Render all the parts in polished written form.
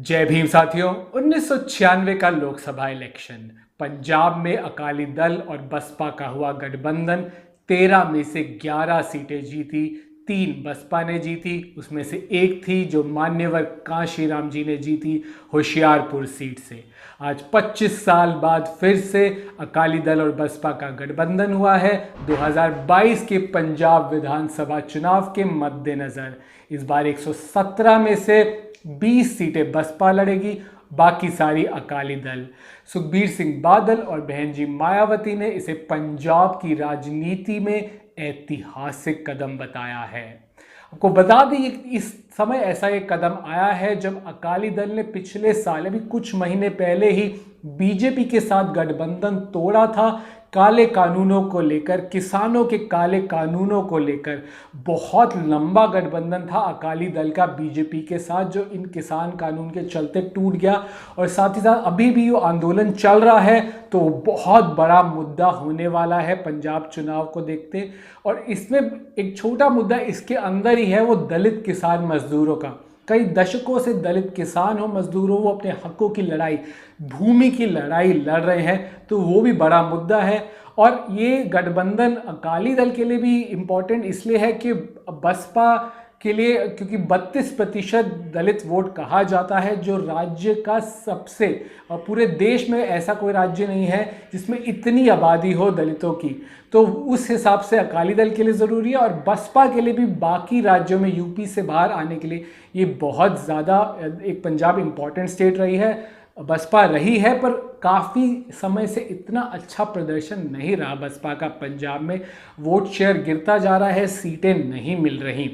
जय भीम साथियों। 1996 का लोकसभा इलेक्शन, पंजाब में अकाली दल और बसपा का हुआ गठबंधन 13 में से 11 सीटें जीती। 3 बसपा ने जीती, उसमें से एक थी जो मान्यवर कांशीराम जी ने जीती होशियारपुर सीट से। आज 25 साल बाद फिर से अकाली दल और बसपा का गठबंधन हुआ है 2022 के पंजाब विधानसभा चुनाव के मद्देनजर। इस बार 117 में से 20 सीटें बसपा लड़ेगी, बाकी सारी अकाली दल। सुखबीर सिंह बादल और बहन जी मायावती ने इसे पंजाब की राजनीति में ऐतिहासिक कदम बताया है। आपको बता दें, इस समय ऐसा एक कदम आया है जब अकाली दल ने पिछले साल, अभी कुछ महीने पहले ही बीजेपी के साथ गठबंधन तोड़ा था। काले कानूनों को लेकर, किसानों के काले कानूनों को लेकर बहुत लंबा गठबंधन था अकाली दल का बीजेपी के साथ, जो इन किसान कानून के चलते टूट गया। और साथ ही साथ अभी भी वो आंदोलन चल रहा है, तो बहुत बड़ा मुद्दा होने वाला है पंजाब चुनाव को देखते। और इसमें एक छोटा मुद्दा इसके अंदर ही है, वो दलित किसान मजदूरों का। कई दशकों से दलित किसान हो, मजदूर हो, वो अपने हकों की लड़ाई, भूमि की लड़ाई लड़ रहे हैं, तो वो भी बड़ा मुद्दा है। और ये गठबंधन अकाली दल के लिए भी इम्पोर्टेंट इसलिए है कि बसपा के लिए, क्योंकि 32% दलित वोट कहा जाता है, जो राज्य का सबसे, और पूरे देश में ऐसा कोई राज्य नहीं है जिसमें इतनी आबादी हो दलितों की, तो उस हिसाब से अकाली दल के लिए ज़रूरी है। और बसपा के लिए भी बाकी राज्यों में, यूपी से बाहर आने के लिए ये बहुत ज़्यादा, एक पंजाब इम्पॉर्टेंट स्टेट रही है, बसपा रही है, पर काफ़ी समय से इतना अच्छा प्रदर्शन नहीं रहा बसपा का पंजाब में। वोट शेयर गिरता जा रहा है, सीटें नहीं मिल रही।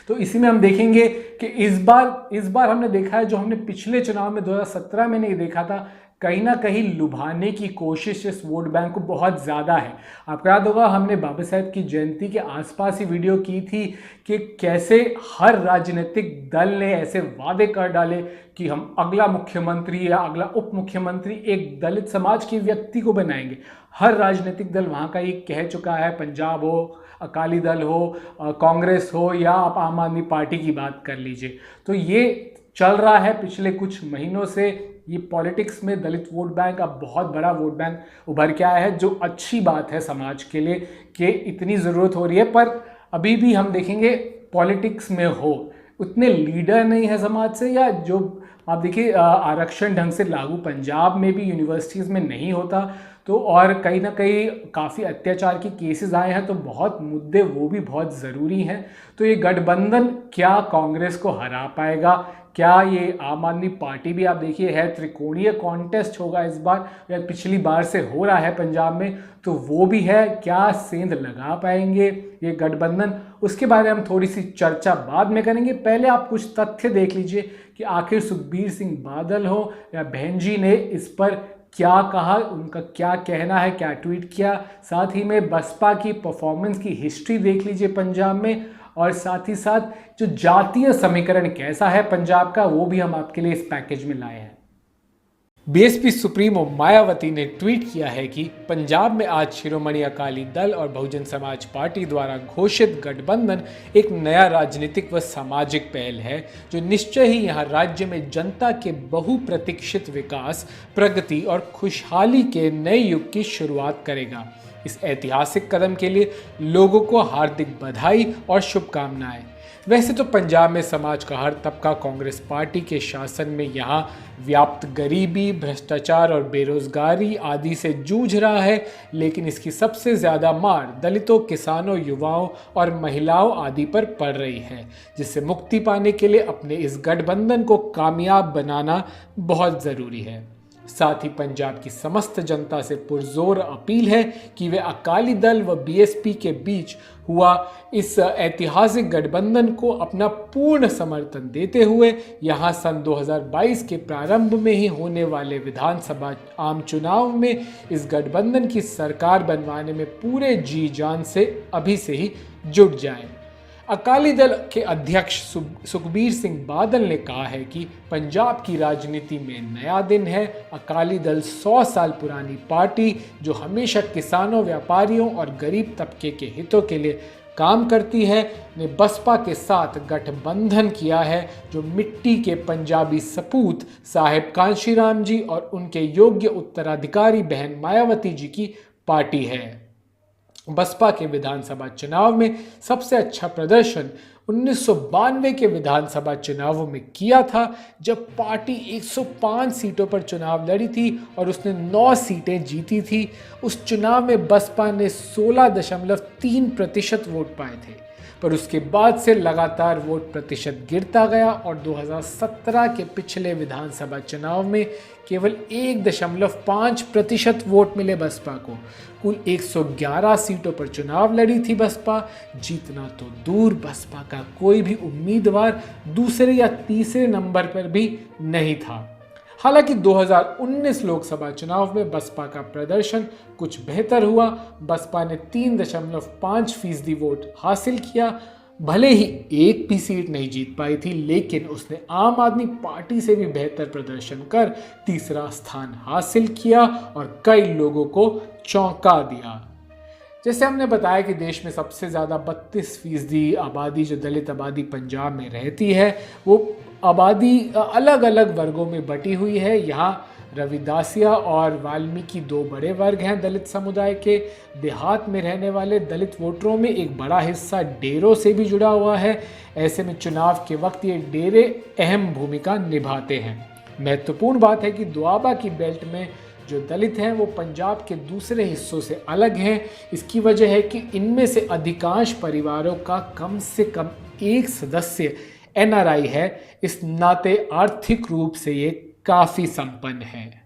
तो इसी में हम देखेंगे कि इस बार हमने देखा है, जो हमने पिछले चुनाव में 2017 में नहीं देखा था, कहीं ना कहीं लुभाने की कोशिश इस वोट बैंक को बहुत ज़्यादा है। आपको याद होगा, हमने बाबा साहेब की जयंती के आसपास ही वीडियो की थी कि कैसे हर राजनीतिक दल ने ऐसे वादे कर डाले कि हम अगला मुख्यमंत्री या अगला उप मुख्यमंत्री एक दलित समाज के व्यक्ति को बनाएंगे। हर राजनीतिक दल वहाँ का ये कह चुका है, पंजाब हो, अकाली दल हो, कांग्रेस हो, या आप आम आदमी पार्टी की बात कर लीजिए। तो ये चल रहा है पिछले कुछ महीनों से। ये पॉलिटिक्स में दलित वोट बैंक अब बहुत बड़ा वोट बैंक उभर के आया है, जो अच्छी बात है समाज के लिए कि इतनी ज़रूरत हो रही है। पर अभी भी हम देखेंगे पॉलिटिक्स में हो उतने लीडर नहीं है समाज से, या जो आप देखिए आरक्षण ढंग से लागू पंजाब में भी यूनिवर्सिटीज़ में नहीं होता, तो और कहीं ना कहीं काफ़ी अत्याचार के केसेस आए हैं, तो बहुत मुद्दे वो भी बहुत ज़रूरी हैं। तो ये गठबंधन क्या कांग्रेस को हरा पाएगा? क्या ये आम आदमी पार्टी भी, आप देखिए, है त्रिकोणीय कॉन्टेस्ट होगा इस बार, या पिछली बार से हो रहा है पंजाब में, तो वो भी है, क्या सेंध लगा पाएंगे ये गठबंधन? उसके बारे में हम थोड़ी सी चर्चा बाद में करेंगे। पहले आप कुछ तथ्य देख लीजिए कि आखिर सुखबीर सिंह बादल हो या बहन जी ने इस पर क्या कहा, उनका क्या कहना है, क्या ट्वीट किया। साथ ही में बसपा की परफॉर्मेंस की हिस्ट्री देख लीजिए पंजाब में, और साथ ही साथ जो जातीय समीकरण कैसा है पंजाब का, वो भी हम आपके लिए इस पैकेज में लाए हैं। बीएसपी सुप्रीमो मायावती ने ट्वीट किया है कि पंजाब में आज शिरोमणि अकाली दल और बहुजन समाज पार्टी द्वारा घोषित गठबंधन एक नया राजनीतिक व सामाजिक पहल है, जो निश्चय ही यहाँ राज्य में जनता के बहुप्रतीक्षित विकास, प्रगति और खुशहाली के नए युग की शुरुआत करेगा। इस ऐतिहासिक कदम के लिए लोगों को हार्दिक बधाई और शुभकामनाएं। वैसे तो पंजाब में समाज का हर तबका कांग्रेस पार्टी के शासन में यहाँ व्याप्त गरीबी, भ्रष्टाचार और बेरोजगारी आदि से जूझ रहा है, लेकिन इसकी सबसे ज़्यादा मार दलितों, किसानों, युवाओं और महिलाओं आदि पर पड़ रही है, जिससे मुक्ति पाने के लिए अपने इस गठबंधन को कामयाब बनाना बहुत ज़रूरी है। साथ ही पंजाब की समस्त जनता से पुरजोर अपील है कि वे अकाली दल व बीएसपी के बीच हुआ इस ऐतिहासिक गठबंधन को अपना पूर्ण समर्थन देते हुए यहाँ सन 2022 के प्रारंभ में ही होने वाले विधानसभा आम चुनाव में इस गठबंधन की सरकार बनवाने में पूरे जी जान से अभी से ही जुट जाएं। अकाली दल के अध्यक्ष सुखबीर सिंह बादल ने कहा है कि पंजाब की राजनीति में नया दिन है। अकाली दल 100 साल पुरानी पार्टी, जो हमेशा किसानों, व्यापारियों और गरीब तबके के हितों के लिए काम करती है, ने बसपा के साथ गठबंधन किया है, जो मिट्टी के पंजाबी सपूत साहिब कांशीराम जी और उनके योग्य उत्तराधिकारी बहन मायावती जी की पार्टी है। बसपा के विधानसभा चुनाव में सबसे अच्छा प्रदर्शन 1992 के विधानसभा चुनावों में किया था, जब पार्टी 105 सीटों पर चुनाव लड़ी थी और उसने 9 सीटें जीती थी। उस चुनाव में बसपा ने 16.3% वोट पाए थे, पर उसके बाद से लगातार वोट प्रतिशत गिरता गया और 2017 के पिछले विधानसभा चुनाव में केवल 1.5% वोट मिले बसपा को। कुल 111 सीटों पर चुनाव लड़ी थी बसपा, जीतना तो दूर, बसपा का कोई भी उम्मीदवार दूसरे या तीसरे नंबर पर भी नहीं था। हालांकि 2019 लोकसभा चुनाव में बसपा का प्रदर्शन कुछ बेहतर हुआ। बसपा ने 3.5% वोट हासिल किया। भले ही एक भी सीट नहीं जीत पाई थी, लेकिन उसने आम आदमी पार्टी से भी बेहतर प्रदर्शन कर तीसरा स्थान हासिल किया और कई लोगों को चौंका दिया। जैसे हमने बताया कि देश में सबसे ज़्यादा 32% आबादी जो दलित आबादी पंजाब में रहती है, वो आबादी अलग अलग वर्गों में बटी हुई है। यहाँ रविदासिया और वाल्मीकि दो बड़े वर्ग हैं दलित समुदाय के। देहात में रहने वाले दलित वोटरों में एक बड़ा हिस्सा डेरों से भी जुड़ा हुआ है। ऐसे में चुनाव के वक्त ये डेरे अहम भूमिका निभाते हैं। महत्वपूर्ण बात है कि दोआबा की बेल्ट में जो दलित हैं वो पंजाब के दूसरे हिस्सों से अलग हैं। इसकी वजह है कि इनमें से अधिकांश परिवारों का कम से कम एक सदस्य NRI है। इस नाते आर्थिक रूप से ये काफी संपन्न है।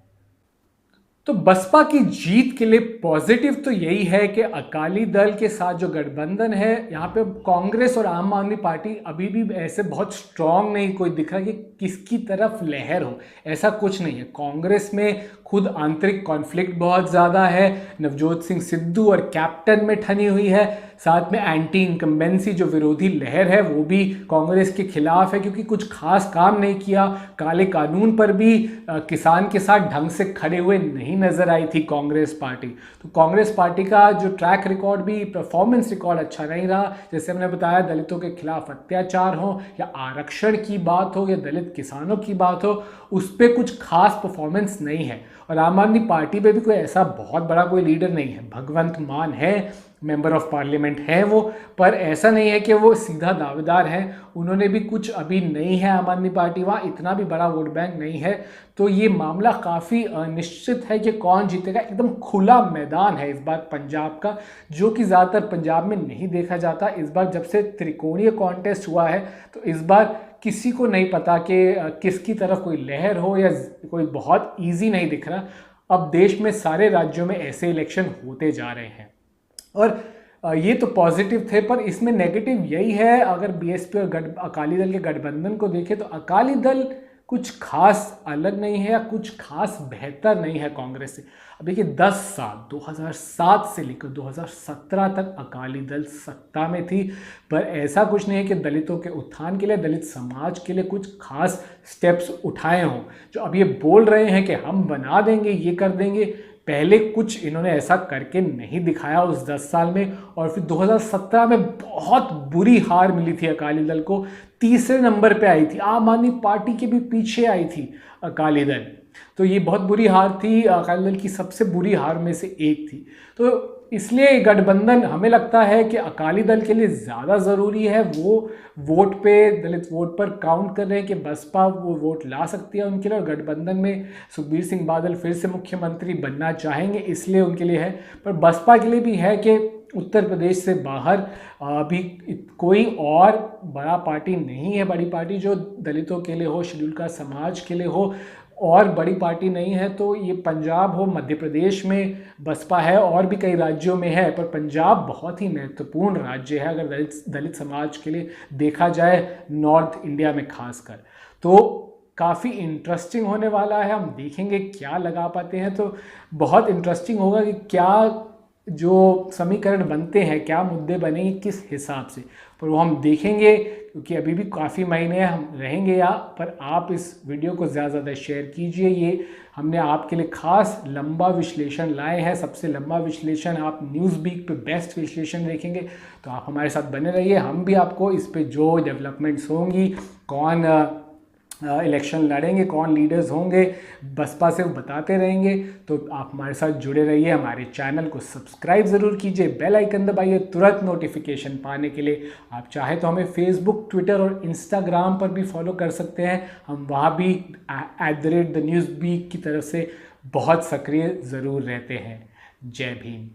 तो बसपा की जीत के लिए पॉजिटिव तो यही है कि अकाली दल के साथ जो गठबंधन है, यहाँ पे कांग्रेस और आम आदमी पार्टी अभी भी ऐसे बहुत स्ट्रांग नहीं कोई दिख रहा कि किसकी तरफ लहर हो, ऐसा कुछ नहीं है। कांग्रेस में खुद आंतरिक कॉन्फ्लिक्ट बहुत ज़्यादा है। नवजोत सिंह सिद्धू और कैप्टन में ठनी हुई है। साथ में एंटी इनकम्बेंसी जो विरोधी लहर है वो भी कांग्रेस के खिलाफ है, क्योंकि कुछ खास काम नहीं किया। काले कानून पर भी किसान के साथ ढंग से खड़े हुए नहीं नजर आई थी कांग्रेस पार्टी। तो कांग्रेस पार्टी का जो ट्रैक रिकॉर्ड भी, परफॉर्मेंस रिकॉर्ड अच्छा नहीं रहा। जैसे हमने बताया, दलितों के खिलाफ अत्याचार हो या आरक्षण की बात हो या दलित किसानों की बात हो, उस पर कुछ खास परफॉर्मेंस नहीं है। और आम आदमी पार्टी पे भी कोई ऐसा बहुत बड़ा कोई लीडर नहीं है। भगवंत मान है, मेंबर ऑफ पार्लियामेंट है वो, पर ऐसा नहीं है कि वो सीधा दावेदार हैं। उन्होंने भी कुछ अभी नहीं है आम आदमी पार्टी, वहाँ इतना भी बड़ा वोट बैंक नहीं है। तो ये मामला काफ़ी निश्चित है कि कौन जीतेगा। एकदम खुला मैदान है इस बार पंजाब का, जो कि ज़्यादातर पंजाब में नहीं देखा जाता। इस बार जब से त्रिकोणीय कॉन्टेस्ट हुआ है, तो इस बार किसी को नहीं पता कि किसकी तरफ कोई लहर हो या कोई बहुत ईजी नहीं दिख रहा। अब देश में सारे राज्यों में ऐसे इलेक्शन होते जा रहे हैं और ये तो पॉजिटिव थे, पर इसमें नेगेटिव यही है। अगर बीएसपी और अकाली दल के गठबंधन को देखें तो अकाली दल कुछ खास अलग नहीं है या कुछ खास बेहतर नहीं है कांग्रेस से। अब देखिए 10 साल 2007 से लेकर 2017 तक अकाली दल सत्ता में थी, पर ऐसा कुछ नहीं है कि दलितों के उत्थान के लिए, दलित समाज के लिए कुछ खास स्टेप्स उठाए हों। जो अब ये बोल रहे हैं कि हम बना देंगे, ये कर देंगे, पहले कुछ इन्होंने ऐसा करके नहीं दिखाया उस 10 साल में। और फिर 2017 में बहुत बुरी हार मिली थी अकाली दल को, तीसरे नंबर पे आई थी। आम आदमी पार्टी के भी पीछे आई थी अकाली दल। तो ये बहुत बुरी हार थी, अकाली दल की सबसे बुरी हार में से एक थी। तो इसलिए गठबंधन हमें लगता है कि अकाली दल के लिए ज़्यादा ज़रूरी है। वो वोट पे, दलित वोट पर काउंट कर रहे हैं कि बसपा वो वोट ला सकती है उनके लिए। और गठबंधन में सुखबीर सिंह बादल फिर से मुख्यमंत्री बनना चाहेंगे, इसलिए उनके लिए है। पर बसपा के लिए भी है कि उत्तर प्रदेश से बाहर अभी कोई और बड़ा पार्टी नहीं है, बड़ी पार्टी जो दलितों के लिए हो, शेड्यूल कास्ट समाज के लिए हो, और बड़ी पार्टी नहीं है। तो ये पंजाब हो, मध्य प्रदेश में बसपा है, और भी कई राज्यों में है, पर पंजाब बहुत ही महत्वपूर्ण राज्य है अगर दलित समाज के लिए देखा जाए, नॉर्थ इंडिया में खासकर। तो काफ़ी इंटरेस्टिंग होने वाला है। हम देखेंगे क्या लगा पाते हैं। तो बहुत इंटरेस्टिंग होगा कि क्या जो समीकरण बनते हैं, क्या मुद्दे बनेंगे, किस हिसाब से, पर वो हम देखेंगे, क्योंकि अभी भी काफ़ी महीने हम रहेंगे यहाँ पर। आप इस वीडियो को ज़्यादा से ज़्यादा शेयर कीजिए। ये हमने आपके लिए खास लंबा विश्लेषण लाए हैं, सबसे लंबा विश्लेषण। आप न्यूज़वीक पे बेस्ट विश्लेषण देखेंगे, तो आप हमारे साथ बने रहिए। हम भी आपको इस पे जो डेवलपमेंट्स होंगी, कौन इलेक्शन लड़ेंगे, कौन लीडर्स होंगे बसपा से, वो बताते रहेंगे। तो आप हमारे साथ जुड़े रहिए, हमारे चैनल को सब्सक्राइब ज़रूर कीजिए, बेल आइकन दबाइए तुरंत नोटिफिकेशन पाने के लिए। आप चाहे तो हमें फेसबुक, ट्विटर और इंस्टाग्राम पर भी फॉलो कर सकते हैं। हम वहाँ भी @TheNewsBeak की तरफ से बहुत सक्रिय ज़रूर रहते हैं। जय भीम।